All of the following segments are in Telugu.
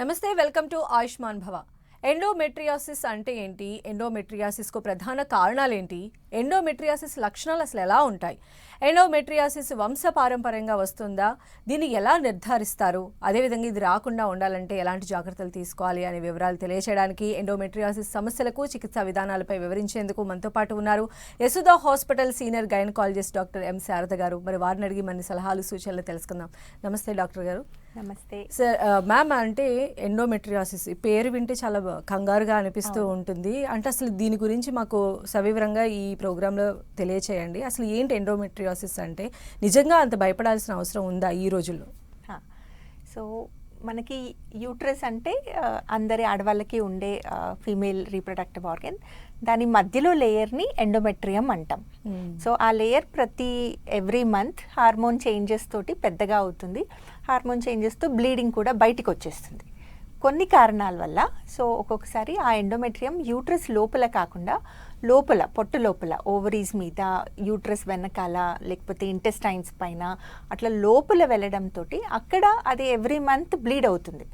నమస్తే, వెల్కమ్ టు ఆయుష్మాన్ భవ. ఎండోమెట్రియాసిస్ అంటే ఏంటి? ఎండోమెట్రియాసిస్కు ప్రధాన కారణాలు ఏంటి? ఎండోమెట్రియాసిస్ లక్షణాలు అసలు ఎలా ఉంటాయి? ఎండోమెట్రియాసిస్ వంశపారంపర్యంగా వస్తుందా? దీన్ని ఎలా నిర్ధారిస్తారు? అదేవిధంగా ఇది రాకుండా ఉండాలంటే ఎలాంటి జాగ్రత్తలు తీసుకోవాలి అనే వివరాలు తెలియజేయడానికి ఎండోమెట్రియాసిస్ సమస్యలకు చికిత్సా విధానాలపై వివరించేందుకు మనతో పాటు ఉన్నారు Yashoda hospital senior gynaecologist doctor M Sharada గారు. మరి వారిని అడిగి మన సలహాలు సూచనలు తెలుసుకుందాం. నమస్తే డాక్టర్ గారు. నమస్తే సార్. మ్యామ్, అంటే ఎండోమెట్రియాసిస్ పేరు వింటే చాలా కంగారుగా అనిపిస్తూ ఉంటుంది. అంటే అసలు దీని గురించి మాకు సవివరంగా ఈ ప్రోగ్రాంలో తెలియచేయండి. అసలు ఏంటి ఎండోమెట్రియాసిస్ అంటే? నిజంగా అంత భయపడాల్సిన అవసరం ఉందా ఈ రోజుల్లో? సో మనకి యూట్రస్ అంటే అందరి ఆడవాళ్ళకి ఉండే ఫీమేల్ రీప్రొడక్టివ్ ఆర్గన్. దాని మధ్యలో లేయర్ని ఎండోమెట్రియం అంటాం. సో ఆ layer every month hormone changes తోటి పెద్దగా అవుతుంది. హార్మోన్ చేంజెస్తో బ్లీడింగ్ కూడా బయటికి వచ్చేస్తుంది కొన్ని కారణాల వల్ల. సో ఒక్కొక్కసారి ఆ ఎండోమెట్రియం యూట్రస్ లోపల కాకుండా లోపల పొట్టు లోపల ఓవరీస్ మీద, యూట్రస్ వెనకాల, లేకపోతే ఇంటెస్టైన్స్ పైన అట్లా లోపల వెళ్ళడంతో అక్కడ అది ఎవ్రీ మంత్ బ్లీడ్ అవుతుంది.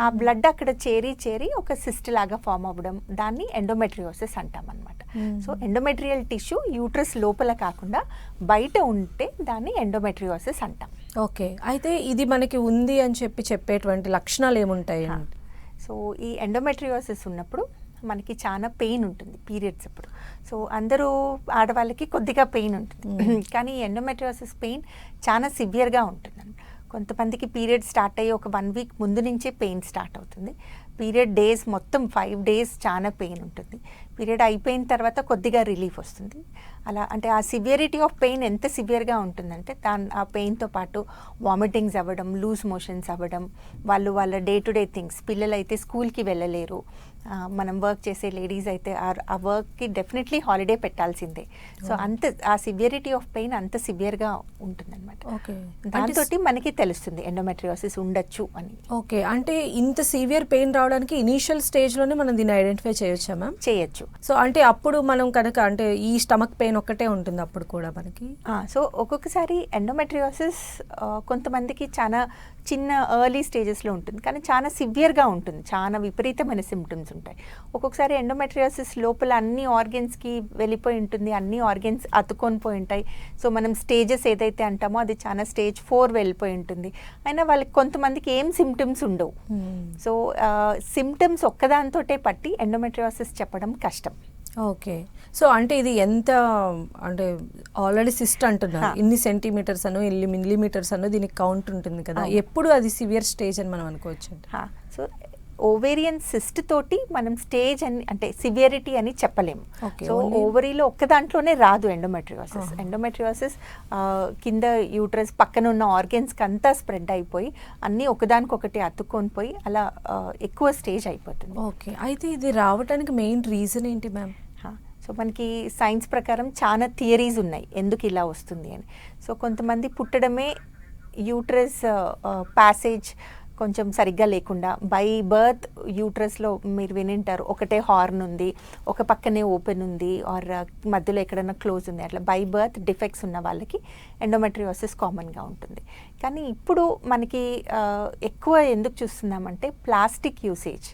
ఆ బ్లడ్ అక్కడ చేరి ఒక సిస్ట్ లాగా ఫామ్ అవ్వడం, దాన్ని ఎండోమెట్రియోసిస్ అంటాం అనమాట. సో ఎండోమెట్రియల్ టిష్యూ యూట్రస్ లోపల కాకుండా బయట ఉంటే దాన్ని ఎండోమెట్రియోసిస్ అంటాం. ఓకే, అయితే ఇది మనకి ఉంది అని చెప్పేటువంటి లక్షణాలు ఏముంటాయి? సో ఈ ఎండోమెట్రియోసిస్ ఉన్నప్పుడు మనకి చాలా పెయిన్ ఉంటుంది పీరియడ్స్ అప్పుడు. సో అందరూ ఆడవాళ్ళకి కొద్దిగా పెయిన్ ఉంటుంది, కానీ ఈ ఎండోమెట్రియోసిస్ పెయిన్ చాలా సివియర్గా ఉంటుంది. కొంతమందికి పీరియడ్ స్టార్ట్ అయ్యి ఒక 1 వీక్ ముందు నుంచే పెయిన్ స్టార్ట్ అవుతుంది. పీరియడ్ డేస్ మొత్తం 5 డేస్ చాలా పెయిన్ ఉంటుంది. పీరియడ్ అయిపోయిన తర్వాత కొద్దిగా రిలీఫ్ వస్తుంది. అలా అంటే ఆ సివియరిటీ ఆఫ్ పెయిన్ ఎంత సివియర్గా ఉంటుందంటే ఆ పెయిన్తో పాటు వామిటింగ్స్ అవ్వడం, లూజ్ మోషన్స్ అవ్వడం, వాళ్ళ డే టు డే థింగ్స్, పిల్లలు అయితే స్కూల్కి వెళ్ళలేరు, మనం వర్క్ చేసే లేడీస్ అయితే ఆ వర్క్కి డెఫినెట్లీ హాలిడే పెట్టాల్సిందే. సో ఆ సివియరిటీ ఆఫ్ పెయిన్ అంత సివియర్గా ఉంటుందన్నమాట. దాంతో మనకి తెలుస్తుంది ఎండోమెట్రియోసిస్ ఉండొచ్చు అని. ఓకే, అంటే ఇంత సివియర్ పెయిన్ రావడానికి ఇనీషియల్ స్టేజ్లోనే మనం దీన్ని ఐడెంటిఫై చేయొచ్చా మ్యామ్? చేయొచ్చు. సో అంటే అప్పుడు మనం కనుక అంటే ఈ స్టమక్ పెయిన్ ఒక్కటే ఉంటుంది అప్పుడు కూడా మనకి? సో ఒక్కొక్కసారి ఎండోమెట్రియోసిస్ కొంతమందికి చాలా చిన్న ఎర్లీ స్టేజెస్లో ఉంటుంది, కానీ చాలా సివియర్గా ఉంటుంది, చాలా విపరీతమైన సిమ్టమ్స్ ఉంటాయి. ఒక్కొక్కసారి ఎండోమెట్రియోసిస్ లోపల అన్ని ఆర్గన్స్కి వెళ్ళిపోయి ఉంటుంది, అన్ని ఆర్గన్స్ అతుకొని పోయి ఉంటాయి. సో మనం స్టేజెస్ ఏదైతే అంటామో అది చాలా స్టేజ్ 4 వెళ్ళిపోయి ఉంటుంది. అయినా వాళ్ళకి కొంతమందికి ఏం సిమ్టమ్స్ ఉండవు. సో సిమ్టమ్స్ ఒక్కదానితోటే పట్టి ఎండోమెట్రియోసిస్ చెప్పడం కష్టం. ఓకే, సో అంటే ఇది ఎంత అంటే ఆల్రెడీ సిస్ట్ అంటున్నారు, ఇన్ని సెంటీమీటర్స్ అను ఇన్ని మిల్లీమీటర్స్ అను దీనికి కౌంట్ ఉంటుంది కదా, ఎప్పుడు అది సివియర్ స్టేజ్ అని మనం అనుకోవచ్చు? సో ఓవేరియన్ సిస్ట్ తోటి మనం స్టేజ్ అని అంటే సివియరిటీ అని చెప్పలేము. సో ఓవరీలో ఒక్క దాంట్లోనే రాదు ఎండోమెట్రియోసిస్. ఎండోమెట్రియోసిస్ కింద యూట్రస్ పక్కన ఉన్న ఆర్గన్స్కి అంతా స్ప్రెడ్ అయిపోయి అన్నీ ఒకదానికొకటి అతుక్కొని పోయి అలా ఎక్కువ స్టేజ్ అయిపోతుంది. ఓకే, అయితే ఇది రావడానికి మెయిన్ రీజన్ ఏంటి మ్యామ్? సో మనకి సైన్స్ ప్రకారం చాలా థియరీస్ ఉన్నాయి ఎందుకు ఇలా వస్తుంది అని. సో కొంతమంది పుట్టడమే యూట్రస్ ప్యాసేజ్ కొంచెం సరిగ్గా లేకుండా, బై బర్త్ యూట్రస్లో మీరు వినింటారు ఒకటే హార్న్ ఉంది, ఒక పక్కనే ఓపెన్ ఉంది, ఆర్ మధ్యలో ఎక్కడైనా క్లోజ్ ఉంది, అట్లా బై బర్త్ డిఫెక్ట్స్ ఉన్న వాళ్ళకి ఎండోమెట్రియోసిస్ కామన్గా ఉంటుంది. కానీ ఇప్పుడు మనకి ఎక్కువ ఎందుకు చూస్తున్నామంటే ప్లాస్టిక్ యూసేజ్.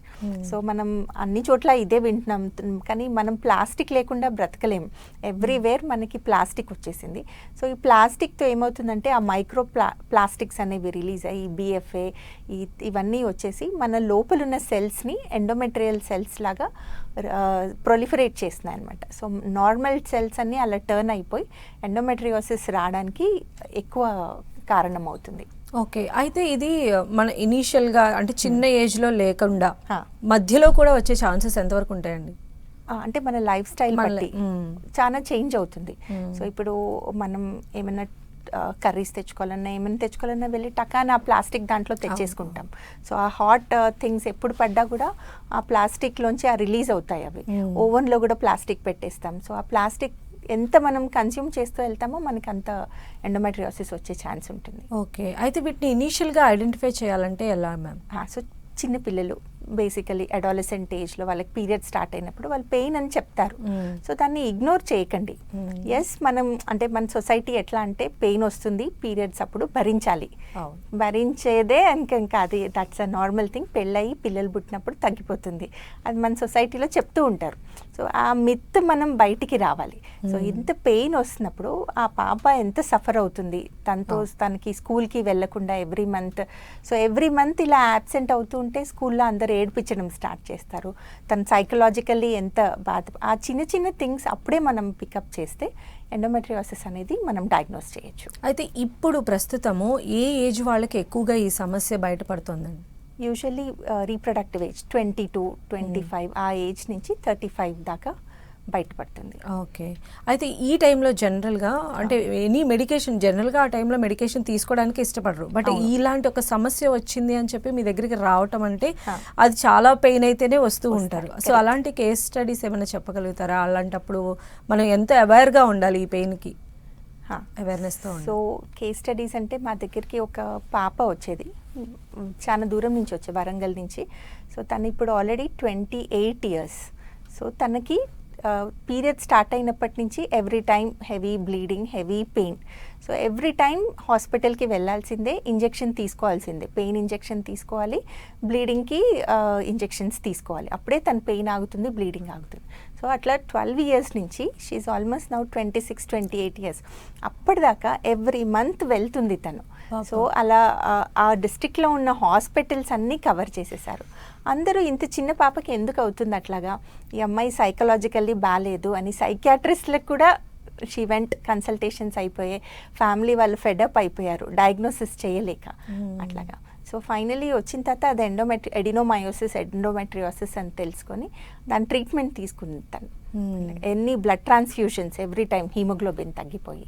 సో మనం అన్ని చోట్ల ఇదే వింటున్నాం, కానీ మనం ప్లాస్టిక్ లేకుండా బ్రతకలేం. ఎవ్రీవేర్ మనకి ప్లాస్టిక్ వచ్చేసింది. సో ఈ ప్లాస్టిక్తో ఏమవుతుందంటే ఆ మైక్రో ప్లాస్టిక్స్ అనేవి రిలీజ్ అయ్యి BFA ఇవన్నీ వచ్చేసి మన లోపల ఉన్న సెల్స్ని ఎండోమెట్రియల్ సెల్స్ లాగా ప్రొలిఫరేట్ చేస్తున్నాయి అనమాట. సో నార్మల్ సెల్స్ అన్నీ అలా టర్న్ అయిపోయి ఎండోమెట్రియోసిస్ రావడానికి ఎక్కువ కారణం అవుతుంది. ఓకే, అయితే ఇది మన ఇనీషియల్గా అంటే చిన్న ఏజ్లో లేకుండా మధ్యలో కూడా వచ్చే ఛాన్సెస్ ఎంతవరకు ఉంటాయండి? అంటే మన లైఫ్ స్టైల్ బట్టి చాలా చేంజ్ అవుతుంది. సో ఇప్పుడు మనం ఏమైనా కర్రీస్ తెచ్చుకోవాలన్నా ఏమైనా తెచ్చుకోవాలన్నా వెళ్ళి టకాన ఆ ప్లాస్టిక్ దాంట్లో తెచ్చేసుకుంటాం. సో ఆ హాట్ థింగ్స్ ఎప్పుడు పడ్డా కూడా ఆ ప్లాస్టిక్లోంచి రిలీజ్ అవుతాయి. అవి ఓవెన్లో కూడా ప్లాస్టిక్ పెట్టేస్తాం. సో ఆ ప్లాస్టిక్ ఎంత మనం కన్స్యూమ్ చేస్తూ వెళ్తామో మనకి అంత ఎండోమెట్రియోసిస్ వచ్చే ఛాన్స్ ఉంటుంది. ఓకే, అయితే వీటిని ఇనీషియల్గా ఐడెంటిఫై చేయాలంటే ఎలా మ్యామ్? సో చిన్నపిల్లలు బేసికలీ అడాలసెంట్ ఏజ్లో వాళ్ళకి పీరియడ్ స్టార్ట్ అయినప్పుడు వాళ్ళు పెయిన్ అని చెప్తారు. సో దాన్ని ఇగ్నోర్ చేయకండి. ఎస్, మనం అంటే మన సొసైటీ ఎట్లా అంటే పెయిన్ వస్తుంది పీరియడ్స్ అప్పుడు భరించాలి, భరించేదే ఇంకా అది దట్స్ అ నార్మల్ థింగ్, పెళ్ళయి పిల్లలు పుట్టినప్పుడు తగ్గిపోతుంది, అది మన సొసైటీలో చెప్తూ ఉంటారు. సో ఆ మిత్ మనం బయటికి రావాలి. సో ఇంత పెయిన్ వస్తున్నప్పుడు ఆ పాప ఎంత సఫర్ అవుతుంది, తనకి స్కూల్కి వెళ్ళకుండా every month. So every month ఇలా యాబ్సెంట్ అవుతూ ఉంటే స్కూల్లో అందరు ఏడిపించడం స్టార్ట్ చేస్తారు. తను సైకలాజికల్లీ ఎంత బాధ, ఆ చిన్న చిన్న థింగ్స్ అప్పుడే మనం పికప్ చేస్తే ఎండోమెట్రియోసిస్ అనేది మనం డయాగ్నోస్ చేయొచ్చు. అయితే ఇప్పుడు ప్రస్తుతము ఏ ఏజ్ వాళ్ళకి ఎక్కువగా ఈ సమస్య బయటపడుతుందండి? యూజువల్లీ రీప్రొడక్టివ్ ఏజ్ 22, 25 ఆ ఏజ్ నుంచి 35 దాకా బయటపడుతుంది. ఓకే. అయితే ఈ టైంలో జనరల్గా అంటే ఎనీ మెడికేషన్ జనరల్గా ఆ టైంలో మెడికేషన్ తీసుకోవడానికి ఇష్టపడరు, బట్ ఇలాంటి ఒక సమస్య వచ్చింది అని చెప్పి మీ దగ్గరికి రావటం అంటే అది చాలా పెయిన్ అయితేనే వస్తూ ఉంటారు. సో అలాంటి కేస్ స్టడీస్ ఏమైనా చెప్పగలుగుతారా? అలాంటప్పుడు మనం ఎంత అవేర్గా ఉండాలి ఈ పెయిన్కి? అవేర్నెస్తో. సో కేస్ స్టడీస్ అంటే మా దగ్గరికి ఒక పాప వచ్చేది, చాలా దూరం నుంచి వచ్చే వరంగల్ నుంచి. సో తను ఇప్పుడు ఆల్రెడీ 28 years. సో తనకి పీరియడ్ స్టార్ట్ అయినప్పటి నుంచి every time heavy bleeding, heavy pain. So every time హాస్పిటల్కి వెళ్ళాల్సిందే, ఇంజెక్షన్ తీసుకోవాల్సిందే, పెయిన్ ఇంజెక్షన్ తీసుకోవాలి, బ్లీడింగ్కి ఇంజెక్షన్స్ తీసుకోవాలి, అప్పుడే తన పెయిన్ ఆగుతుంది, బ్లీడింగ్ ఆగుతుంది. సో అట్లా 12 years నుంచి షీఈ్ ఆల్మోస్ట్ నౌ 26, 28 years. అప్పటిదాకా ఎవ్రీ మంత్ వెళ్తుంది తను. సో అలా ఆ డిస్ట్రిక్ట్లో ఉన్న హాస్పిటల్స్ అన్నీ కవర్ చేసేసారు. అందరూ ఇంత చిన్న పాపకి ఎందుకు అవుతుంది అట్లాగా, ఈ అమ్మాయి సైకలాజికల్లీ బాగాలేదు అని సైకియాట్రిస్ట్లకు కూడా షీ వెంట్, కన్సల్టేషన్స్ అయిపోయాయి, ఫ్యామిలీ వాళ్ళు ఫెడప్ అయిపోయారు డయాగ్నోసిస్ చేయలేక అట్లాగా. సో ఫైనలీ వచ్చిన తర్వాత అది ఎండోమెట్రియోసిస్ అని తెలుసుకొని దాని ట్రీట్మెంట్ తీసుకుంటాను. ఎన్ని blood transfusions every time, haemoglobin తగ్గిపోయి.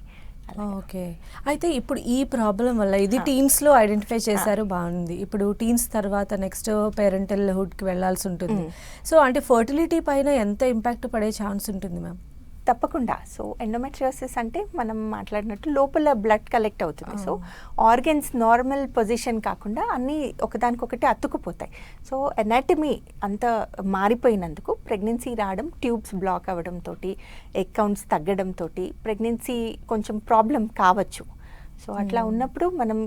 ఓకే. అయితే ఇప్పుడు ఈ ప్రాబ్లం వల్ల ఇది టీన్స్లో ఐడెంటిఫై చేశారు, బాగుంది. ఇప్పుడు టీన్స్ తర్వాత నెక్స్ట్ పేరెంటల్ హుడ్కి వెళ్ళాల్సి ఉంటుంది. సో అంటే ఫర్టిలిటీ పైన ఎంత ఇంపాక్ట్ పడే ఛాన్స్ ఉంటుంది మ్యామ్? తప్పకుండా. సో ఎండోమెట్రియోసిస్ అంటే మనం మాట్లాడినట్టు లోపల బ్లడ్ కలెక్ట్ అవుతుంది. సో ఆర్గన్స్ నార్మల్ పొజిషన్ కాకుండా అన్నీ ఒకదానికొకటి అతుక్కుపోతాయి. సో ఎనాటమీ అంతా మారిపోయినందుకు ప్రెగ్నెన్సీ రావడం, ట్యూబ్స్ బ్లాక్ అవ్వడంతో, ఎగ్ కౌంట్స్ తగ్గడంతో ప్రెగ్నెన్సీ కొంచెం ప్రాబ్లం కావచ్చు. సో అట్లా ఉన్నప్పుడు మనం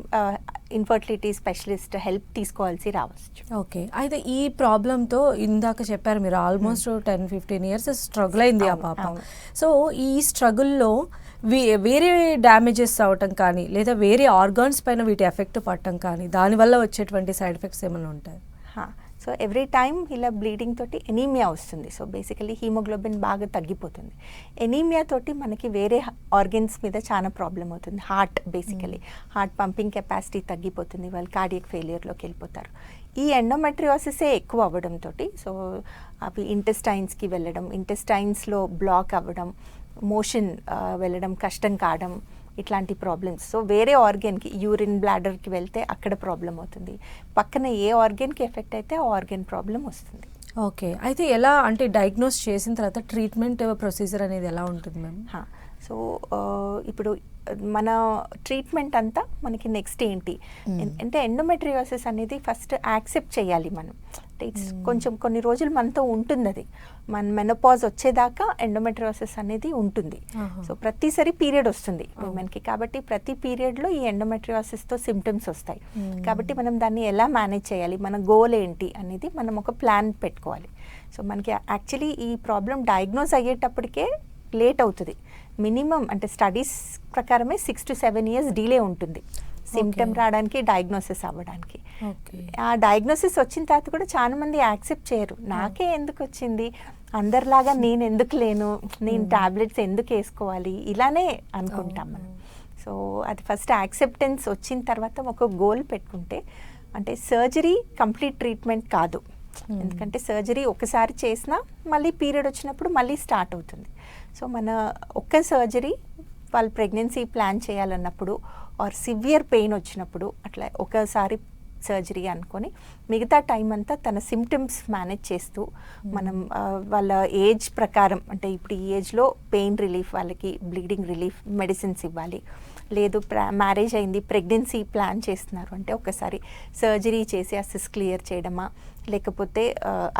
ఇన్ఫర్టిలిటీ స్పెషలిస్ట్ హెల్ప్ తీసుకోవాల్సి రావచ్చు. ఓకే. అయితే ఈ ప్రాబ్లంతో ఇందాక చెప్పారు మీరు ఆల్మోస్ట్ 10-15 years స్ట్రగుల్ అయింది ఆ పాప. సో ఈ స్ట్రగుల్లో వేరే డ్యామేజెస్ అవటం కానీ లేదా వేరే ఆర్గాన్స్ పైన వీటి ఎఫెక్ట్ పడటం కానీ దానివల్ల వచ్చేటువంటి సైడ్ ఎఫెక్ట్స్ ఏమైనా ఉంటాయి? సో ఎవ్రీ టైం ఇలా బ్లీడింగ్ తోటి ఎనీమియా వస్తుంది. సో బేసికలీ హీమోగ్లోబిన్ బాగా తగ్గిపోతుంది. ఎనీమియా తోటి మనకి వేరే ఆర్గన్స్ మీద చాలా ప్రాబ్లం అవుతుంది. Heart, basically heart pumping capacity తగ్గిపోతుంది, వాళ్ళు కార్డియక్ ఫెయిలియర్లోకి వెళ్ళిపోతారు. ఈ ఎండోమెట్రియోసిసే ఎక్కువ అవ్వడంతో సో అవి ఇంటెస్టైన్స్కి వెళ్ళడం, ఇంటెస్టైన్స్లో బ్లాక్ అవ్వడం, మోషన్ వెళ్ళడం కష్టం కావడం, ఇట్లాంటి ప్రాబ్లమ్స్. సో వేరే ఆర్గన్కి, యూరిన్ బ్లాడర్కి వెళ్తే అక్కడ ప్రాబ్లం అవుతుంది, పక్కన ఏ ఆర్గన్కి ఎఫెక్ట్ అయితే ఆ ఆర్గన్ ప్రాబ్లం వస్తుంది. ఓకే. అయితే ఎలా అంటే డయాగ్నోస్ చేసిన తర్వాత ట్రీట్మెంట్ ప్రొసీజర్ అనేది ఎలా ఉంటుంది మ్యామ్? సో ఇప్పుడు మన ట్రీట్మెంట్ అంతా మనకి నెక్స్ట్ ఏంటి అంటే ఎండోమెట్రియోసిస్ అనేది ఫస్ట్ యాక్సెప్ట్ చేయాలి మనం. ఇట్స్ కొంచెం కొన్ని రోజులు మనతో ఉంటుంది, అది మన మెనోపాజ్ వచ్చేదాకా ఎండోమెట్రియోసిస్ అనేది ఉంటుంది. సో ప్రతిసారి పీరియడ్ వస్తుంది ఉమెన్కి, కాబట్టి ప్రతి పీరియడ్లో ఈ ఎండోమెట్రియోసిస్తో సిమ్టమ్స్ వస్తాయి. కాబట్టి మనం దాన్ని ఎలా మేనేజ్ చేయాలి, మన గోల్ ఏంటి అనేది మనం ఒక ప్లాన్ పెట్టుకోవాలి. సో మనకి యాక్చువల్లీ ఈ ప్రాబ్లం డయాగ్నోస్ అయ్యేటప్పటికే లేట్ అవుతుంది. మినిమం అంటే స్టడీస్ ప్రకారమే 6 to 7 years డిలే ఉంటుంది సిమ్టమ్ రావడానికి, డయాగ్నోసిస్ అవ్వడానికి. ఆ డయాగ్నోసిస్ వచ్చిన తర్వాత కూడా చాలా మంది యాక్సెప్ట్ చేయరు. నాకే ఎందుకు వచ్చింది, అందరిలాగా నేను ఎందుకు లేను, నేను టాబ్లెట్స్ ఎందుకు వేసుకోవాలి, ఇలానే అనుకుంటాం మనం. సో అది ఫస్ట్ యాక్సెప్టెన్స్ వచ్చిన తర్వాత ఒక గోల్ పెట్టుకుంటే, అంటే సర్జరీ కంప్లీట్ ట్రీట్మెంట్ కాదు. ఎందుకంటే సర్జరీ ఒకసారి చేసినా మళ్ళీ పీరియడ్ వచ్చినప్పుడు మళ్ళీ స్టార్ట్ అవుతుంది. సో మన ఒక్క సర్జరీ వాళ్ళు ప్రెగ్నెన్సీ ప్లాన్ చేయాలన్నప్పుడు ఆర్ సివియర్ పెయిన్ వచ్చినప్పుడు అట్లా ఒకసారి సర్జరీ అనుకొని మిగతా టైం అంతా తన సిమ్టమ్స్ మేనేజ్ చేస్తూ మనం వాళ్ళ ఏజ్ ప్రకారం, అంటే ఇప్పుడు ఈ ఏజ్లో పెయిన్ రిలీఫ్, వాళ్ళకి బ్లీడింగ్ రిలీఫ్ మెడిసిన్స్ ఇవ్వాలి. లేదు మ్యారేజ్ అయింది, ప్రెగ్నెన్సీ ప్లాన్ చేస్తున్నారు అంటే ఒకసారి సర్జరీ చేసి ఆ సిస్ క్లియర్ చేయడమా, లేకపోతే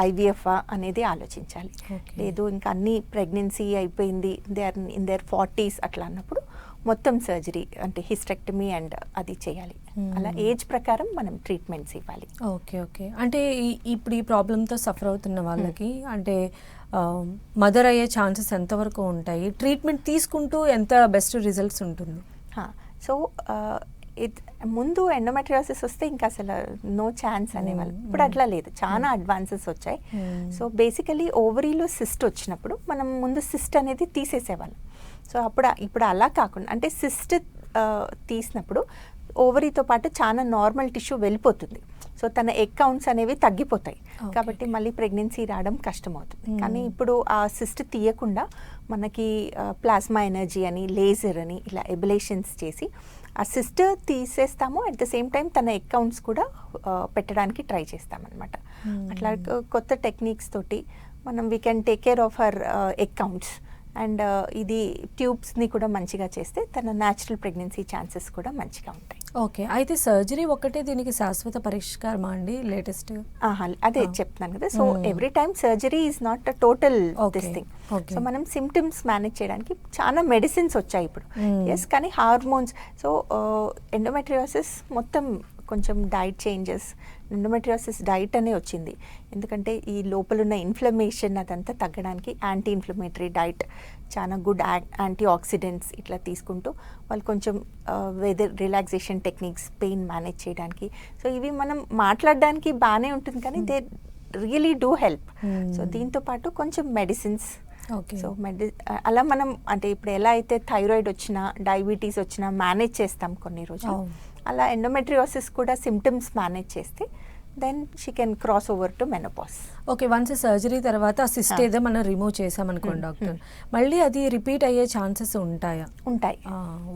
ఐవీఎఫ్ అనేది ఆలోచించాలి. లేదు ఇంకా అన్ని ప్రెగ్నెన్సీ అయిపోయింది, they are in there 40s అట్లా అన్నప్పుడు మొత్తం సర్జరీ అంటే హిస్టెక్టమీ అండ్ అది చేయాలి. అలా ఏజ్ ప్రకారం మనం ట్రీట్మెంట్స్ ఇవ్వాలి. Okay okay. అంటే ఇప్పుడు ఈ ప్రాబ్లంతో సఫర్ అవుతున్న వాళ్ళకి అంటే మదర్ అయ్యే ఛాన్సెస్ ఎంతవరకు ఉంటాయి? ట్రీట్మెంట్ తీసుకుంటూ ఎంత బెస్ట్ రిజల్ట్స్ ఉంటుంది? సో ముందు ఎండోమెట్రియోసిస్ వస్తే ఇంకా అసలు నో ఛాన్స్ అనేవాళ్ళు. ఇప్పుడు అట్లా లేదు, చాలా అడ్వాన్సెస్ వచ్చాయి. సో బేసికలీ ఓవరీలో సిస్ట్ వచ్చినప్పుడు మనం ముందు సిస్ట్ అనేది తీసేసేవాళ్ళం. సో ఇప్పుడు అలా కాకుండా అంటే సిస్ట్ తీసినప్పుడు ఓవరీతో పాటు చాలా నార్మల్ టిష్యూ వెళ్ళిపోతుంది. సో తన ఎగ్ కౌంట్స్ అనేవి తగ్గిపోతాయి. కాబట్టి మళ్ళీ ప్రెగ్నెన్సీ రావడం కష్టమవుతుంది. కానీ ఇప్పుడు ఆ సిస్ట్ తీయకుండా మనకి ప్లాస్మా ఎనర్జీ అని, లేజర్ అని ఇలా ఎబిలేషన్స్ చేసి ఆ సిస్ట్ తీసేస్తాము. అట్ ద సేమ్ టైం తన ఎగ్ కౌంట్స్ కూడా పెట్టడానికి ట్రై చేస్తామన్నమాట. అట్లా కొత్త టెక్నిక్స్ తోటి మనం we can take care of her egg counts and ఇది ట్యూబ్స్ని కూడా మంచిగా చేస్తే తన న్యాచురల్ ప్రెగ్నెన్సీ ఛాన్సెస్ కూడా మంచిగా ఉంటాయి. ఓకే. అయితే సర్జరీ ఒక్కటే దీనికి శాశ్వత పరిష్కారమా అండి? లేటెస్ట్ అదే చెప్తున్నాను కదా. So every time surgery is not a total this thing. So మనం సిమ్టమ్స్ మేనేజ్ చేయడానికి చాలా మెడిసిన్స్ వచ్చాయి ఇప్పుడు. ఎస్, కానీ హార్మోన్స్. సో ఎండోమెట్రియోసిస్ మొత్తం కొంచెం డైట్ చేంజెస్, ఎండోమెట్రియోసిస్ డైట్ అనే వచ్చింది. ఎందుకంటే ఈ లోపలున్న ఇన్ఫ్లమేషన్ అదంతా తగ్గడానికి యాంటీ ఇన్ఫ్లమేటరీ డైట్, చాలా గుడ్ యాంటీ ఆక్సిడెంట్స్ ఇట్లా తీసుకుంటూ వాళ్ళు కొంచెం వెదర్ రిలాక్సేషన్ టెక్నిక్స్, పెయిన్ మేనేజ్ చేయడానికి. సో ఇవి మనం మాట్లాడడానికి బాగానే ఉంటుంది కానీ they really do help. So దీంతో పాటు కొంచెం మెడిసిన్స్. సో అలా మనం అంటే ఇప్పుడు ఎలా అయితే థైరాయిడ్ వచ్చినా, డయాబెటీస్ వచ్చినా మేనేజ్ చేస్తాం కొన్ని రోజులు, అలా ఎండోమెట్రియోసిస్ కూడా సిమ్టమ్స్ మేనేజ్ చేస్తే then she can cross over to menopause. Okay. Once surgery తర్వాత ఆ సిస్ట్ ఏదో మనం రిమూవ్ చేసామనుకోండి డాక్టర్, మళ్ళీ అది రిపీట్ అయ్యే ఛాన్సెస్ ఉంటాయా? ఉంటాయి.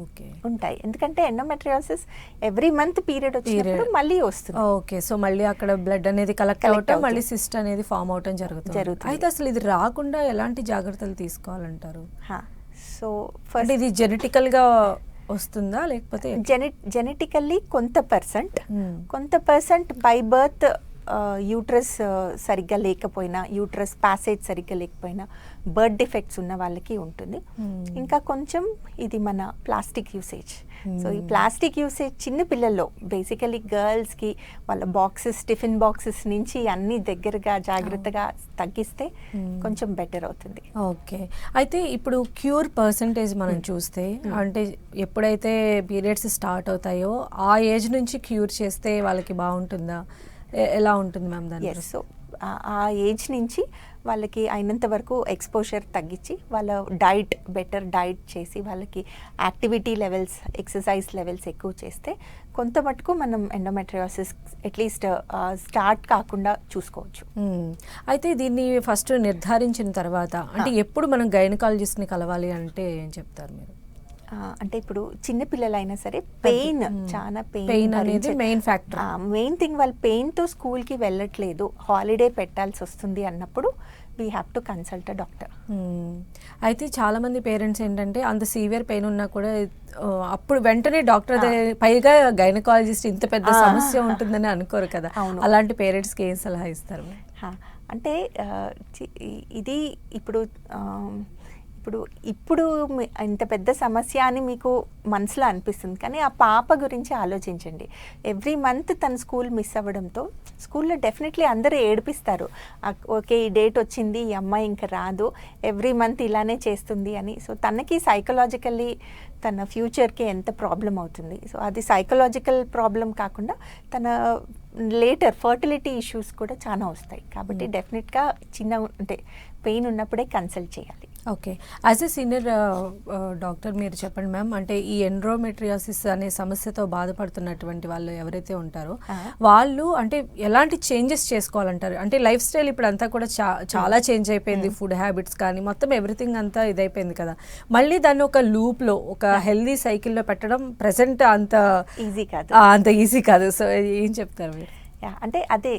ఓకే, ఉంటాయి. ఎందుకంటే ఎండోమెట్రియోసిస్ ఎవ్రీ మంత్ పీరియడ్ వచ్చినప్పుడు మళ్ళీ వస్తుంది. ఓకే. సో మళ్ళీ అక్కడ బ్లడ్ అనేది కలెక్ట్ అవటం, మళ్ళీ సిస్ట్ అనేది ఫామ్ అవటం జరుగుతుంది. అయితే అసలు ఇది రాకుండా ఎలాంటి జాగ్రత్తలు తీసుకోవాలంటారు? సో ఫస్ట్ ఇది జెనెటికల్గా వస్తుందా లేకపోతే జెనెటికల్లీ కొంత పర్సెంట్ బై బర్త్ యూట్రస్ సరిగ్గా లేకపోయినా, యూట్రస్ ప్యాసేజ్ సరిగ్గా లేకపోయినా, బర్త్ డిఫెక్ట్స్ ఉన్న వాళ్ళకి ఉంటుంది. ఇంకా కొంచెం ఇది మన ప్లాస్టిక్ యూసేజ్. సో ఈ ప్లాస్టిక్ యూసేజ్ చిన్న పిల్లల్లో బేసికలీ గర్ల్స్కి వాళ్ళ బాక్సెస్, టిఫిన్ బాక్సెస్ నుంచి అన్ని దగ్గరగా జాగ్రత్తగా తగ్గిస్తే కొంచెం బెటర్ అవుతుంది. ఓకే. అయితే ఇప్పుడు క్యూర్ పర్సంటేజ్ మనం చూస్తే అంటే ఎప్పుడైతే పీరియడ్స్ స్టార్ట్ అవుతాయో ఆ ఏజ్ నుంచి క్యూర్ చేస్తే వాళ్ళకి బాగుంటుందా, ఎలా ఉంటుంది మ్యామ్ దాని? సో ఆ ఏజ్ నుంచి వాళ్ళకి అయినంత వరకు ఎక్స్పోజర్ తగ్గించి వాళ్ళ డైట్, బెటర్ డైట్ చేసి వాళ్ళకి యాక్టివిటీ లెవెల్స్, ఎక్సర్సైజ్ లెవెల్స్ ఎక్కువ చేస్తే కొంత మటుకు మనం ఎండోమెట్రియోసిస్ అట్లీస్ట్ స్టార్ట్ కాకుండా చూసుకోవచ్చు. అయితే దీన్ని ఫస్ట్ నిర్ధారించిన తర్వాత అంటే ఎప్పుడు మనం గైనకాలజిస్ట్ని కలవాలి అంటే ఏం చెప్తారు మీరు? అంటే ఇప్పుడు చిన్న పిల్లలైనా సరే పెయిన్, చాలా పెయిన్ అనేది మెయిన్ ఫ్యాక్టర్. మెయిన్ థింగ్ వాళ్ళు పెయిన్తో స్కూల్కి వెళ్ళట్లేదు, హాలిడే పెట్టాల్సి వస్తుంది అన్నప్పుడు we have to consult a doctor. అయితే చాలా మంది పేరెంట్స్ ఏంటంటే అంత సివియర్ పెయిన్ ఉన్నా కూడా అప్పుడు వెంటనే డాక్టర్ పైగా గైనకాలజిస్ట్ ఇంత పెద్ద సమస్య ఉంటుందని అనుకోరు కదా. అలాంటి పేరెంట్స్కి ఏం సలహా ఇస్తారు? అంటే ఇది ఇప్పుడు ఇంత పెద్ద సమస్య అని మీకు మనసులో అనిపిస్తుంది, కానీ ఆ పాప గురించి ఆలోచించండి. ఎవ్రీ మంత్ తన స్కూల్ మిస్ అవ్వడంతో స్కూల్లో డెఫినెట్లీ అందరూ ఏడిపిస్తారు, ఓకే ఈ డేట్ వచ్చింది, ఈ అమ్మాయి ఇంకా రాదు, ఎవ్రీ మంత్ ఇలానే చేస్తుంది అని. సో తనకి సైకలాజికల్లీ తన ఫ్యూచర్కి ఎంత ప్రాబ్లం అవుతుంది. సో అది సైకలాజికల్ ప్రాబ్లం కాకుండా తన లేటర్ ఫర్టిలిటీ ఇష్యూస్ కూడా చాలా వస్తాయి. కాబట్టి డెఫినెట్గా అంటే పెయిన్ ఉన్నప్పుడే కన్సల్ట్ చేయాలి. Okay. As a senior doctor మీరు చెప్పండి మ్యామ్, అంటే ఈ ఎండోమెట్రియోసిస్ అనే సమస్యతో బాధపడుతున్నటువంటి వాళ్ళు ఎవరైతే ఉంటారో వాళ్ళు అంటే ఎలాంటి చేంజెస్ చేసుకోవాలంటారు? అంటే లైఫ్ స్టైల్ ఇప్పుడు అంతా కూడా చాలా చేంజ్ అయిపోయింది, ఫుడ్ హ్యాబిట్స్ కానీ మొత్తం ఎవ్రీథింగ్ అంతా ఇదైపోయింది కదా. మళ్ళీ దాన్ని ఒక లూప్లో, ఒక హెల్దీ సైకిల్లో పెట్టడం ప్రెసెంట్ అంత ఈజీ కాదు. సో ఏం చెప్తారు మీరు? అంటే అదే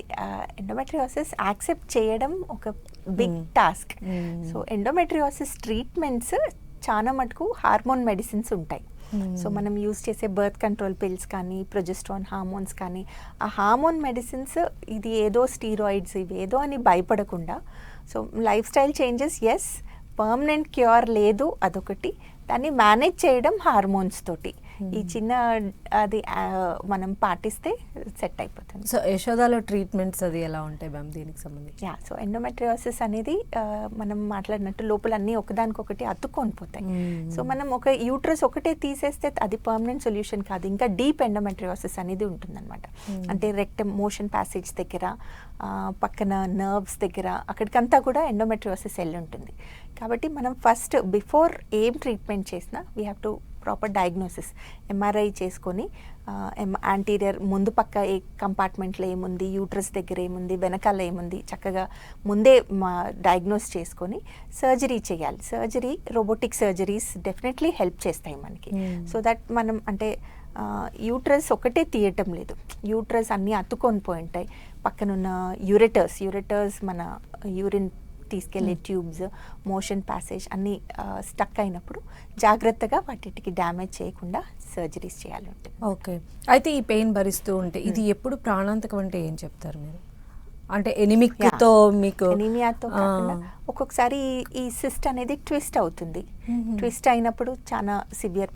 ఎండోమెట్రియోసిస్ యాక్సెప్ట్ చేయడం ఒక big task. So endometriosis treatments చాలా మటుకు హార్మోన్ మెడిసిన్స్ ఉంటాయి. సో మనం యూజ్ చేసే బర్త్ కంట్రోల్ పిల్స్ కానీ ప్రొజెస్ట్రాన్ హార్మోన్స్ కానీ ఆ హార్మోన్ మెడిసిన్స్ ఇది ఏదో స్టీరాయిడ్స్ ఇవి ఏదో అని భయపడకుండా so lifestyle changes as permanent cure లేదు అదొకటి, దాన్ని మేనేజ్ చేయడం హార్మోన్స్ తోటి ఈ చిన్న అది మనం పాటిస్తే సెట్ అయిపోతుంది. సో యశోదాలో ట్రీట్మెంట్స్ అది ఎలా ఉంటాయి మ్యామ్ దీనికి సంబంధించి? సో ఎండోమెట్రియోసిస్ అనేది మనం మాట్లాడినట్టు లోపల అన్నీ ఒకదానికొకటి అతుక్కొని పోతాయి. సో మనం ఒక యూట్రస్ ఒకటే తీసేస్తే అది పర్మనెంట్ సొల్యూషన్ కాదు, ఇంకా డీప్ ఎండోమెట్రియోసిస్ అనేది ఉంటుందన్నమాట. అంటే రెక్టమ్ మోషన్ ప్యాసేజ్ దగ్గర పక్కన నర్వ్స్ దగ్గర అక్కడికంతా కూడా ఎండోమెట్రియోసిస్ వెళ్ళి ఉంటుంది. కాబట్టి మనం ఫస్ట్ బిఫోర్ ఏం ట్రీట్మెంట్ చేసినా we have to proper diagnosis MRI చేసుకొని యాంటీరియర్ ముందు పక్క ఏ కంపార్ట్మెంట్లో ఏముంది, యూట్రస్ దగ్గర ఏముంది, వెనకాల ఏముంది చక్కగా ముందే డయాగ్నోస్ చేసుకొని సర్జరీ చేయాలి. Surgery robotic surgeries definitely help చేస్తాయి మనకి. సో దట్ మనం అంటే యూట్రస్ ఒకటే తీయటం లేదు, యూట్రస్ అన్నీ అతుక్కొని పోయి ఉంటాయి. పక్కనున్న యూరెటర్స్ మన యూరిన్ తీసుకెళ్లే ట్యూబ్స్ మోషన్ ప్యాసేజ్ అన్నీ స్టక్ అయినప్పుడు జాగ్రత్తగా వాటికి డ్యామేజ్ చేయకుండా సర్జరీస్ చేయాలి ఉంటుంది. ఓకే, అయితే ఈ పెయిన్ భరిస్తూ ఉంటే ఇది ఎప్పుడు ప్రాణాంతకం అంటే ఏం చెప్తారు మీరు? అంటే ఎనిమిక్తో మీకు ఎనీమియాతో కాకుండా ఒక్కొక్కసారి ఈ సిస్ట్ అనేది ట్విస్ట్ అవుతుంది. ట్విస్ట్ అయినప్పుడు చాలా సివియర్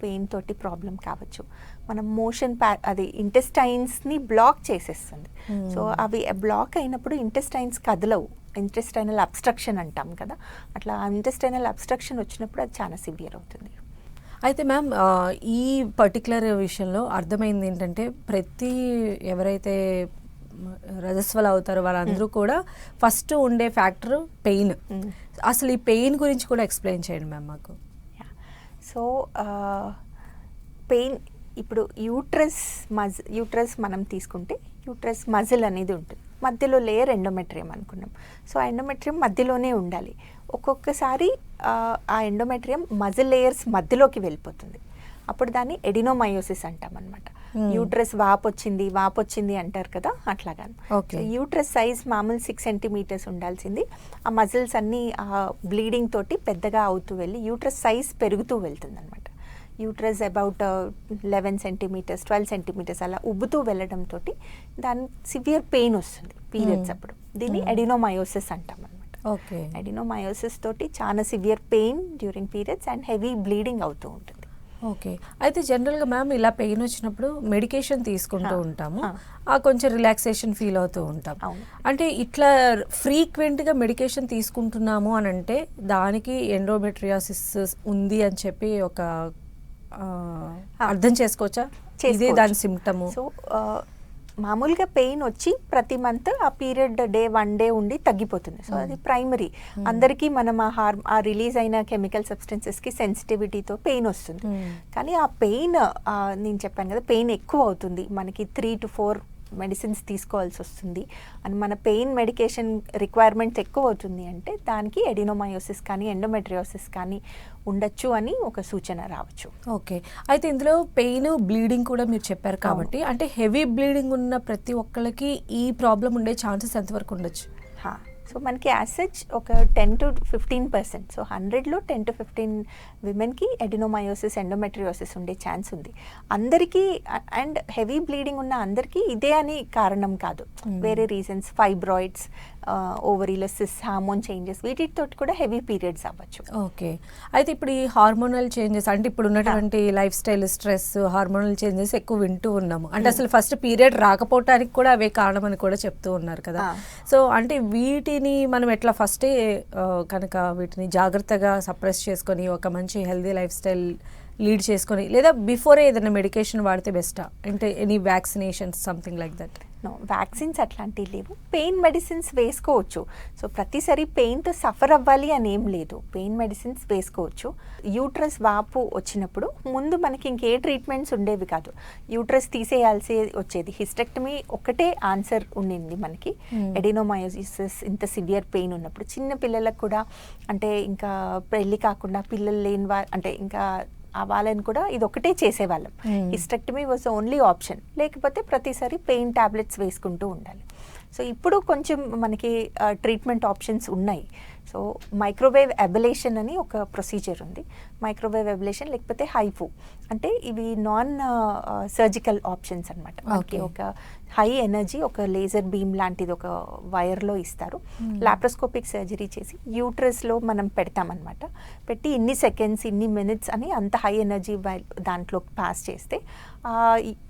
పెయిన్ తోటి ప్రాబ్లం కావచ్చు. మనం మోషన్ అది ఇంటెస్టైన్స్ని బ్లాక్ చేసేస్తుంది. సో అవి బ్లాక్ అయినప్పుడు ఇంటెస్టైన్స్ కదలవు, ఇంటెస్టైనల్ అబ్స్ట్రక్షన్ అంటాం కదా, అట్లా ఇంటెస్టైనల్ అబ్స్ట్రక్షన్ వచ్చినప్పుడు అది చాలా సివియర్ అవుతుంది. అయితే మ్యామ్ ఈ పర్టికులర్ విషయంలో అర్థమైంది ఏంటంటే ఎవరైతే రజస్వలు అవుతారో వాళ్ళందరూ కూడా ఫస్ట్ ఉండే ఫ్యాక్టర్ పెయిన్. అసలు ఈ పెయిన్ గురించి కూడా ఎక్స్ప్లెయిన్ చేయండి మ్యామ్ మాకు. సో పెయిన్ ఇప్పుడు యూట్రస్ మనం తీసుకుంటే యూట్రస్ మజిల్ అనేది ఉంటుంది, మధ్యలో లేయర్ ఎండోమెట్రియం అనుకున్నాం. సో ఆ ఎండోమెట్రియం మధ్యలోనే ఉండాలి. ఒక్కొక్కసారి ఆ ఎండోమెట్రియం మజిల్ లేయర్స్ మధ్యలోకి వెళ్ళిపోతుంది, అప్పుడు దాన్ని ఎడినోమయోసిస్ అంటాం అనమాట. యూట్రస్ వాపొచ్చింది అంటారు కదా, అట్లాగాను. యూట్రస్ సైజ్ మామూలు 6 సెంటీమీటర్స్ ఉండాల్సింది ఆ మజిల్స్ అన్నీ బ్లీడింగ్ తోటి పెద్దగా అవుతూ వెళ్ళి యూట్రస్ సైజ్ పెరుగుతూ వెళ్తుంది అనమాట. యూట్రస్ అబౌట్ 11 సెంటీమీటర్స్ 12 సెంటీమీటర్స్ అలా ఉబ్బుతూ వెళ్ళడంతో దాని సివియర్ పెయిన్ వస్తుంది పీరియడ్స్ అప్పుడు. దీన్ని ఎడినోమయోసిస్ అంటాం అనమాట. ఎడినోమయోసిస్ తోటి చాలా severe pain during periods and heavy bleeding అవుతూ ఉంటుంది. ఓకే, అయితే జనరల్గా మ్యామ్ ఇలా పెయిన్ వచ్చినప్పుడు మెడికేషన్ తీసుకుంటూ ఉంటాము, కొంచెం రిలాక్సేషన్ ఫీల్ అవుతూ ఉంటాం. అంటే ఇట్లా ఫ్రీక్వెంట్గా మెడికేషన్ తీసుకుంటున్నాము అని అంటే దానికి ఎండోమెట్రియాసిస్ ఉంది అని చెప్పి ఒక అర్థం చేసుకోవచ్చా? ఇదే దాని సిమ్టము. సో మామూలుగా పెయిన్ వచ్చి ప్రతి మంత్ ఆ పీరియడ్ 1 డే ఉండి తగ్గిపోతుంది. సో అది ప్రైమరీ, అందరికీ మనం ఆ రిలీజ్ అయిన కెమికల్ సబ్స్టెన్సెస్కి సెన్సిటివిటీతో పెయిన్ వస్తుంది. కానీ ఆ పెయిన్ నేను చెప్పాను కదా, పెయిన్ ఎక్కువ అవుతుంది, మనకి 3 to 4 మెడిసిన్స్ తీసుకోవాల్సి వస్తుంది అని మన పెయిన్ మెడికేషన్ రిక్వైర్మెంట్స్ ఎక్కువ అవుతుంది అంటే దానికి ఎడినోమయోసిస్ కానీ ఎండోమెట్రియోసిస్ కానీ ఉండొచ్చు అని ఒక సూచన రావచ్చు. ఓకే, అయితే ఇందులో పెయిన్ బ్లీడింగ్ కూడా మీరు చెప్పారు కాబట్టి అంటే హెవీ బ్లీడింగ్ ఉన్న ప్రతి ఒక్కళ్ళకి ఈ ప్రాబ్లం ఉండే ఛాన్సెస్ ఎంతవరకు ఉండొచ్చు? సో మనకి యాజ్ సచ్ ఒక 10 to 15%, సో 100లో 10 to 15 విమెన్కి ఎడినోమయోసిస్ ఎండోమెట్రియోసిస్ ఉండే ఛాన్స్ ఉంది. అందరికీ అండ్ హెవీ బ్లీడింగ్ ఉన్న అందరికీ ఇదే అని కారణం కాదు, వేరే రీజన్స్, ఫైబ్రాయిడ్స్, ఓవరీలో సిస్, హార్మోన్ చేంజెస్, వీటితో కూడా హెవీ పీరియడ్స్ అవ్వచ్చు. ఓకే, అయితే ఇప్పుడు ఈ హార్మోనల్ చేంజెస్ అంటే ఇప్పుడు ఉన్నటువంటి life style stress, hormonal changes ఎక్కువ వింటూ ఉన్నాము. అంటే అసలు ఫస్ట్ పీరియడ్ రాకపోవటానికి కూడా అవే కారణం అని కూడా చెప్తూ ఉన్నారు కదా. సో అంటే వీటిని మనం ఎట్లా ఫస్టే కనుక వీటిని జాగ్రత్తగా సప్రెస్ చేసుకొని ఒక మంచి హెల్దీ లైఫ్ స్టైల్ లీడ్ చేసుకొని, లేదా బిఫోరే ఏదైనా మెడికేషన్ వాడితే బెస్టా? అంటే any vaccinations something like that? No, vaccines అట్లాంటివి లేవు. పెయిన్ మెడిసిన్స్ వేసుకోవచ్చు. సో ప్రతిసారి పెయిన్తో సఫర్ అవ్వాలి అని ఏం లేదు, పెయిన్ మెడిసిన్స్ వేసుకోవచ్చు. యూట్రస్ వాపు వచ్చినప్పుడు ముందు మనకి ఇంకే ట్రీట్మెంట్స్ ఉండేవి కాదు, యూట్రస్ తీసేయాల్సి వచ్చేది. హిస్టెక్టమీ ఒకటే ఆన్సర్ ఉండింది మనకి. ఎడినోమయోసిస్ ఇంత సివియర్ పెయిన్ ఉన్నప్పుడు చిన్న పిల్లలకు కూడా, అంటే ఇంకా పెళ్ళి కాకుండా పిల్లలు లేని అంటే ఇంకా వాళ్ళని కూడా ఇది ఒకటే చేసేవాళ్ళం. హిస్టెక్టమీ వాజ్ ఓన్లీ ఆప్షన్, లేకపోతే ప్రతిసారి పెయిన్ టాబ్లెట్స్ వేసుకుంటూ ఉండాలి. సో ఇప్పుడు కొంచెం మనకి ట్రీట్మెంట్ ఆప్షన్స్ ఉన్నాయి. సో మైక్రోవేవ్ అబలేషన్ అని ఒక ప్రొసీజర్ ఉంది. మైక్రోవేవ్ అబలేషన్ లేకపోతే హైఫు అంటే ఇవి నాన్ సర్జికల్ ఆప్షన్స్ అనమాట. మనకి ఒక హై ఎనర్జీ ఒక లేజర్ బీమ్ లాంటిది ఒక వైర్లో ఇస్తారు. లాప్రోస్కోపిక్ సర్జరీ చేసి యూట్రస్లో మనం పెడతామన్నమాట. పెట్టి ఇన్ని సెకండ్స్ ఇన్ని మినిట్స్ అని అంత హై ఎనర్జీ దాంట్లో పాస్ చేస్తే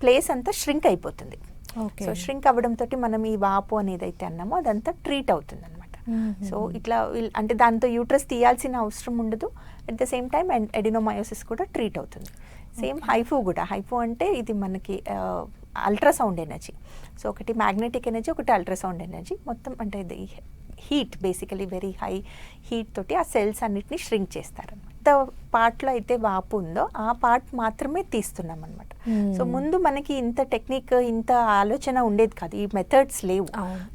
ప్లేస్ అంతా ష్రింక్ అయిపోతుంది. సో ష్రింక్ అవ్వడంతో మనం ఈ వాపు అనేది అయితే అన్నామో అదంతా ట్రీట్ అవుతుంది అనమాట. సో ఇట్లా అంటే దాంతో యూట్రస్ తీయాల్సిన అవసరం ఉండదు. At the same time adenomyosis కూడా ట్రీట్ అవుతుంది. సేమ్ హైఫు కూడా. హైఫు అంటే ఇది మనకి అల్ట్రాసౌండ్ ఎనర్జీ. సో ఒకటి మ్యాగ్నెటిక్ ఎనర్జీ, ఒకటి అల్ట్రాసౌండ్ ఎనర్జీ. మొత్తం అంటే ఇది heat, basically very high heat తోటి ఆ సెల్స్ అన్నిటిని ష్రింక్ చేస్తారన్నమాట. ఎంత పార్ట్లో అయితే వాపు ఉందో ఆ పార్ట్ మాత్రమే తీస్తున్నాం అనమాట. సో ముందు మనకి ఇంత టెక్నిక్ ఇంత ఆలోచన ఉండేది కాదు, ఈ మెథడ్స్ లేవు.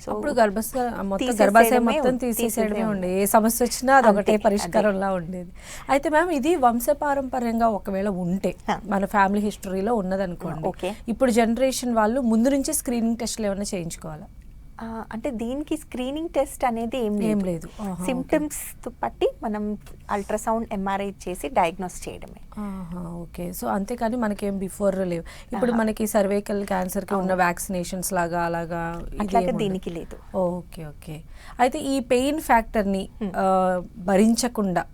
సో ఇప్పుడు గర్భాశయం మొత్తం తీసేయడమే ఉండేది. ఏ సమస్య వచ్చినా అది ఒకటే పరిష్కారంలా ఉండేది. అయితే మ్యామ్ ఇది వంశపారంపర్యంగా ఒకవేళ ఉంటే మన ఫ్యామిలీ హిస్టరీలో ఉన్నదనుకోండి, ఇప్పుడు జనరేషన్ వాళ్ళు ముందు నుంచి స్క్రీనింగ్ టెస్ట్లు ఏమైనా చేయించుకోవాలా? అంటే దీనికి స్క్రీనింగ్ టెస్ట్ అనేది ఏం లేదు. సిమ్టమ్స్ బట్టి మనం అల్ట్రాసౌండ్ ఎంఆర్ఐ చేసి డయాగ్నోస్ చేయడమే. ఓకే. సో అంతేకాని మనకేం బిఫోర్ లేవు. ఇప్పుడు మనకి సర్వైకల్ క్యాన్సర్కి ఉన్న వ్యాక్సినేషన్స్ లాగా అలాగా దీనికి లేదు. Okay okay. అయితే ఈ పెయిన్ ఫ్యాక్టర్ని భరించకుండా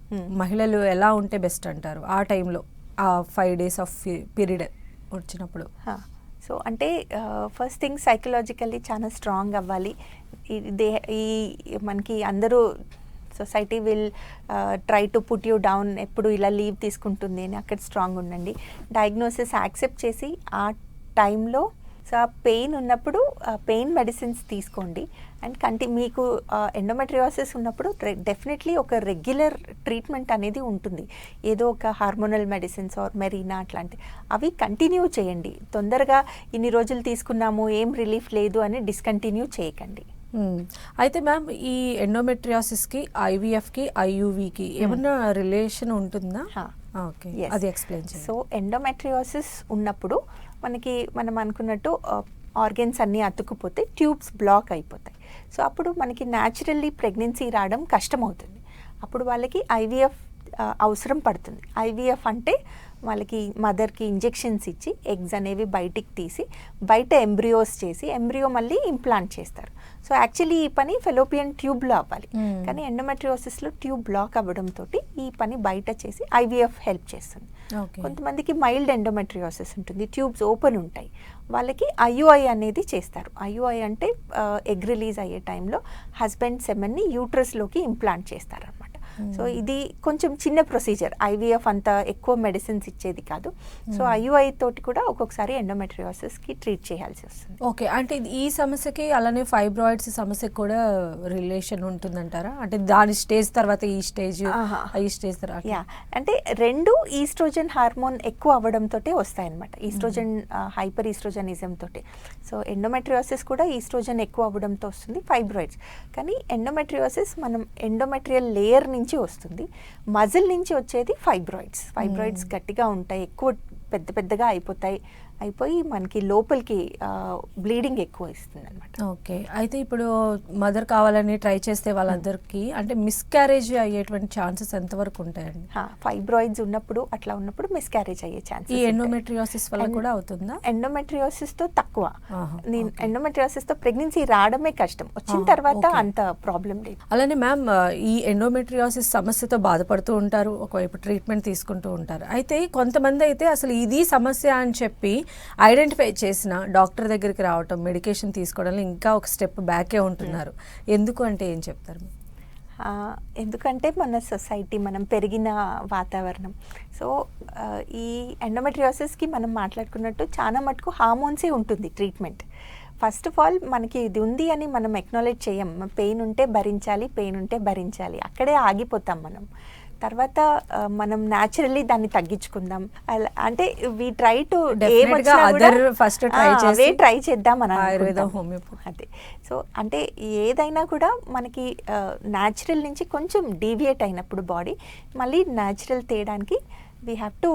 మహిళలు ఎలా ఉంటే బెస్ట్ అంటారు ఆ టైంలో, ఆ 5 days ఆఫ్ పీరియడ్ వచ్చినప్పుడు? సో అంటే ఫస్ట్ థింగ్ సైకలాజికల్లీ చాలా స్ట్రాంగ్ అవ్వాలి. ఈ మనకి అందరూ society will try to put you down, ఎప్పుడు ఇలా లీవ్ తీసుకుంటుంది అని అక్కడ స్ట్రాంగ్ ఉండండి. డయాగ్నోసిస్ యాక్సెప్ట్ చేసి ఆ టైంలో సో ఆ పెయిన్ ఉన్నప్పుడు పెయిన్ మెడిసిన్స్ తీసుకోండి. అండ్ మీకు ఎండోమెట్రియోసిస్ ఉన్నప్పుడు డెఫినెట్లీ ఒక రెగ్యులర్ ట్రీట్మెంట్ అనేది ఉంటుంది. ఏదో ఒక హార్మోనల్ మెడిసిన్స్ ఆర్ మెరీనా అట్లాంటి అవి కంటిన్యూ చేయండి. తొందరగా ఇన్ని రోజులు తీసుకున్నాము ఏం రిలీఫ్ లేదు అని డిస్కంటిన్యూ చేయకండి. అయితే మ్యామ్ ఈ ఎండోమెట్రియోసిస్కి ఐవీఎఫ్కి ఐయువికి ఏమన్నా రిలేషన్ ఉంటుందా? ఓకే, అది ఎక్స్ప్లెయిన్ చేయండి. సో ఎండోమెట్రియోసిస్ ఉన్నప్పుడు మనం అనుకున్నట్టు ఆర్గన్స్ అన్నీ అతుక్కుపోతే ట్యూబ్స్ బ్లాక్ అయిపోతాయి. సో అప్పుడు మనకి న్యాచురల్లీ ప్రెగ్నెన్సీ రావడం కష్టమవుతుంది. అప్పుడు వాళ్ళకి ఐవీఎఫ్ అవసరం పడుతుంది. ఐవీఎఫ్ అంటే వాళ్ళకి మదర్కి ఇంజెక్షన్స్ ఇచ్చి ఎగ్స్ అనేవి బయటికి తీసి బయట ఎంబ్రియోస్ చేసి ఎంబ్రియో మళ్ళీ ఇంప్లాంట్ చేస్తారు. సో యాక్చువల్లీ ఈ పని ఫెలోపియన్ ట్యూబ్లో అవ్వాలి, కానీ ఎండోమెట్రియోసిస్లో ట్యూబ్ బ్లాక్ అవ్వడంతో ఈ పని బయట చేసి ఐవీఎఫ్ హెల్ప్ చేస్తుంది. కొంతమందికి మైల్డ్ ఎండోమెట్రియోసిస్ ఉంటుంది, ట్యూబ్స్ ఓపెన్ ఉంటాయి, వాళ్ళకి ఐయుఐ అనేది చేస్తారు. ఐయుఐ అంటే ఎగ్ రిలీజ్ అయ్యే టైంలో హస్బెండ్ సెమెన్ని యూట్రస్లోకి ఇంప్లాంట్ చేస్తారన్నమాట. సో ఇది కొంచెం చిన్న ప్రొసీజర్, ఐవీఎఫ్ అంత ఎక్కువ మెడిసిన్స్ ఇచ్చేది కాదు. సో ఐయుఐ తోటి కూడా ఒక్కొక్కసారి ఎండోమెట్రియోసిస్కి ట్రీట్ చేయాల్సి వస్తుంది. ఓకే, అంటే ఈ సమస్యకి అలానే ఫైబ్రాయిడ్స్ సమస్యకి కూడా రిలేషన్ ఉంటుందంటారా? అంటే దాని స్టేజ్ తర్వాత ఈ స్టేజ్ తర్వాత అంటే రెండు ఈస్ట్రోజన్ హార్మోన్ ఎక్కువ అవ్వడంతో వస్తాయన్నమాట. ఈస్ట్రోజన్ హైపర్ ఈస్ట్రోజనిజం తోటి. సో ఎండోమెట్రియోసిస్ కూడా ఈస్ట్రోజన్ ఎక్కువ అవ్వడంతో వస్తుంది, ఫైబ్రాయిడ్స్. కానీ ఎండోమెట్రియోసిస్ మనం ఎండోమెట్రియల్ లేయర్ నుంచి వస్తుంది, మజిల్ నుంచి వచ్చేది ఫైబ్రాయిడ్స్ గట్టిగా ఉంటాయి, ఎక్కువ పెద్ద పెద్దగా అయిపోయి మనకి లోపలికి బ్లీడింగ్ ఎక్కువ ఇస్తుంది అనమాట. ఓకే, అయితే ఇప్పుడు మదర్ కావాలని ట్రై చేస్తే వాళ్ళందరికీ అంటే మిస్క్యారేజ్ అయ్యేటువంటి ఛాన్సెస్ ఎంతవరకు ఉంటాయండి? ఫైబ్రాయిడ్స్ ఉన్నప్పుడు అట్లా ఉన్నప్పుడు మిస్క్యారేజ్ అయ్యే ఛాన్సెస్. ఈ ఎండోమెట్రియోసిస్ వల్ల కూడా అవుతుందా? ఎండోమెట్రియోసిస్తో తక్కువ. ఎండోమెట్రియోసిస్తో ప్రెగ్నెన్సీ రావడమే కష్టం, వచ్చిన తర్వాత అంత ప్రాబ్లం లేదు. అలానే మ్యామ్ ఈ ఎండోమెట్రియోసిస్ సమస్యతో బాధపడుతూ ఉంటారు, ఒకవైపు ట్రీట్మెంట్ తీసుకుంటూ ఉంటారు. అయితే కొంతమంది అయితే అసలు ఇది సమస్య అని చెప్పి ఐడెంటిఫై చేసిన డాక్టర్ దగ్గరికి రావటం, మెడికేషన్ తీసుకోవడంలో ఇంకా ఒక స్టెప్ బ్యాకే ఉంటున్నారు. ఎందుకు అంటే ఏం చెప్తారు? ఎందుకంటే మన సొసైటీ, మనం పెరిగిన వాతావరణం. సో ఈ ఎండోమెట్రియోసిస్కి మనం మాట్లాడుకున్నట్టు చాలా మటుకు హార్మోన్సే ఉంటుంది ట్రీట్మెంట్. ఫస్ట్ ఆఫ్ ఆల్ మనకి ఇది ఉంది అని మనం ఎక్నాలెడ్జ్ చేయం. పెయిన్ ఉంటే భరించాలి, అక్కడే ఆగిపోతాం మనం. తర్వాత మనం న్యాచురల్లీ దాన్ని తగ్గించుకుందాం. అంటే వి ట్రై టు ట్రై చేద్దాం అని అదే. సో అంటే ఏదైనా కూడా మనకి న్యాచురల్ నుంచి కొంచెం డీవియేట్ అయినప్పుడు బాడీ మళ్ళీ న్యాచురల్ తేయడానికి we have to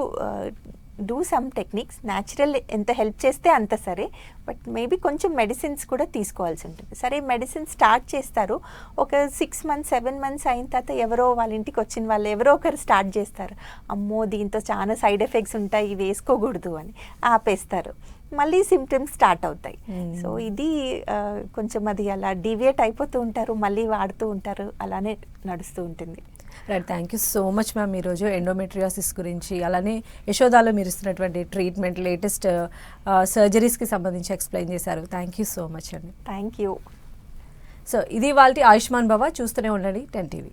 do some techniques. Natural ఎంత హెల్ప్ చేస్తే అంత సరే, బట్ మేబీ కొంచెం మెడిసిన్స్ కూడా తీసుకోవాల్సి ఉంటుంది. సరే మెడిసిన్ స్టార్ట్ చేస్తారు, ఒక 6 months 7 months అయిన తర్వాత ఎవరో వాళ్ళ ఇంటికి వచ్చిన వాళ్ళు ఎవరో ఒకరు స్టార్ట్ చేస్తారు, అమ్మో దీంతో చాలా సైడ్ ఎఫెక్ట్స్ ఉంటాయి వేసుకోకూడదు అని ఆపేస్తారు, మళ్ళీ సిమ్టమ్స్ స్టార్ట్ అవుతాయి. సో ఇది కొంచెం అది అలా డీవియేట్ అయిపోతూ ఉంటారు, మళ్ళీ వాడుతూ ఉంటారు, అలానే నడుస్తూ ఉంటుంది. Right, thank you so much ma'am. ఈరోజు ఎండోమెట్రియాసిస్ గురించి అలానే యశోదాలో మీరు ఇస్తున్నటువంటి ట్రీట్మెంట్, లేటెస్ట్ సర్జరీస్కి సంబంధించి ఎక్స్ప్లెయిన్ చేశారు. థ్యాంక్ యూ సో మచ్ అండి. Thank you. సో ఇది వాళ్ళ ఆయుష్మాన్ భవ. చూస్తూనే ఉండండి 10 TV.